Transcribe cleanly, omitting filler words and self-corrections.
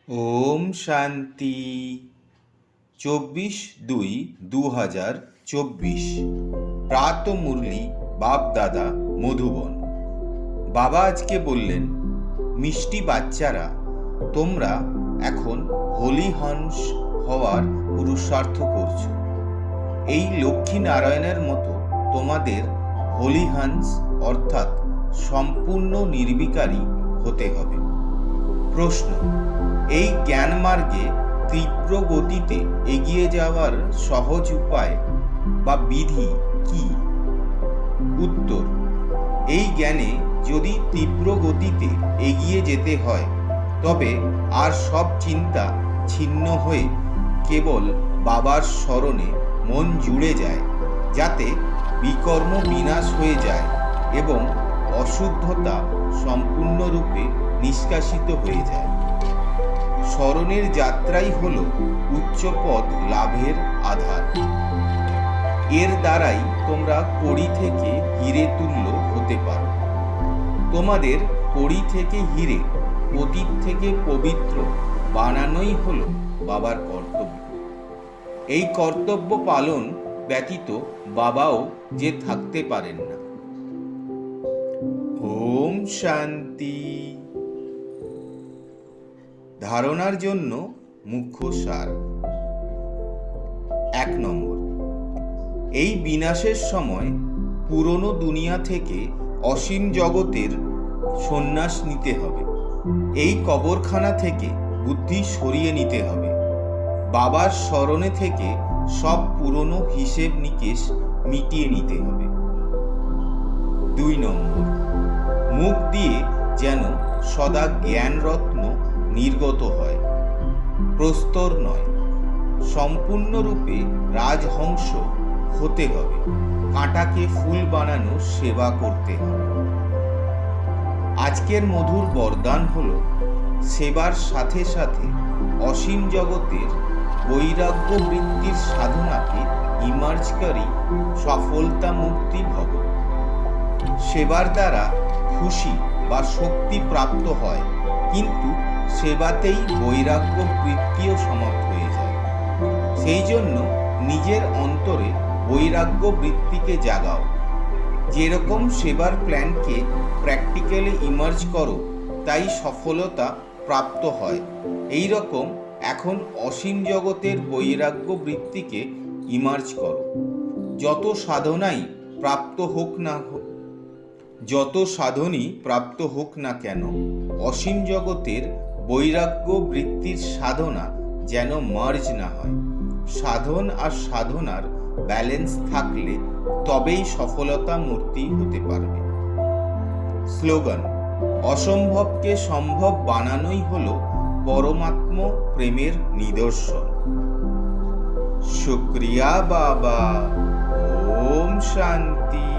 ওম শান্তি। 24/2/2024 প্রাত মুরলি বাপ দাদা মধুবন। বাবা আজকে বললেন, মিষ্টি বাচ্চারা, তোমরা এখন হোলি হংস হওয়ার পুরুষার্থ করছো। এই লক্ষ্মী নারায়ণের মতো তোমাদের হোলি হংস অর্থাৎ সম্পূর্ণ নির্বিকারী হতে হবে। প্রশ্ন: এই জ্ঞান মার্গে তীব্র গতিতে এগিয়ে যাওয়ার সহজ উপায় বা বিধি কি? উত্তর: এই জ্ঞানে যদি তীব্র গতিতে এগিয়ে যেতে হয় তবে আর সব চিন্তা ছিন্ন হয়ে কেবল বাবার স্মরণে মন জুড়ে যায়, যাতে বিকর্ম বিনাশ হয়ে যায় এবং অশুদ্ধতা সম্পূর্ণরূপে নিষ্কাশিত হয়ে যায়। স্মরণের যাত্রাই হল উচ্চপদ লাভের আধার। এর দ্বারাই তোমরা কড়ি থেকে হীরে তুল্য হতে পারো। তোমাদের কড়ি থেকে হীরে, অতীত থেকে পবিত্র বানানোই হল বাবার কর্তব্য। এই কর্তব্য পালন ব্যতীত বাবাও যে থাকতে পারেন না। ওম শান্তি। ধারণার জন্য মুখ্য সার। 1 নম্বর, এই বিনাশের সময় পুরনো দুনিয়া থেকে অসীম জগতের সন্ন্যাস নিতে হবে। এই কবরখানা থেকে বুদ্ধি সরিয়ে নিতে হবে। বাবার স্মরণে থেকে সব পুরনো হিসেব নিকেশ মিটিয়ে নিতে হবে। 2 নম্বর, মুখ দিয়ে যেন সদা জ্ঞান রত্ন নির্গত হয়, প্রস্তর নয়। সম্পূর্ণরূপে রাজহংস হতে হবে। কাঁটাকে ফুল বানানো সেবা করতে হবে। আজকের মধুর বরদান হল, সেবার সাথে সাথে অসীম জগতের বৈরাগ্য বৃত্তির সাধনাকে ইমার্জকারী সফলতা মুক্তি ভব। সেবার দ্বারা খুশি বা শক্তি প্রাপ্ত হয়, কিন্তু সেবাতেই বৈরাগ্য বৃত্তিও সমাপ্ত হয়ে যায়। সেই জন্য নিজের অন্তরে বৈরাগ্য বৃত্তিকে জাগাও। যেরকম সেবার প্ল্যানকে প্র্যাকটিক্যালি ইমার্জ করো, তাই সফলতা প্রাপ্ত হয়। এই রকম এখন অসীম জগতের বৈরাগ্য বৃত্তিকে ইমার্জ করো। যত সাধনই প্রাপ্ত হোক না কেন, অসীম জগতের বৈরাগ্য বৃত্তির সাধনা যেন মার্জ না হয়। সাধন আর সাধনার ব্যালেন্স থাকলে তবেই সফলতা মূর্তি হতে পারবে। স্লোগান: অসম্ভবকে সম্ভব বানানোই হলো পরমাত্ম প্রেমের নিদর্শন। শুক্রিয়া বাবা। ওম শান্তি।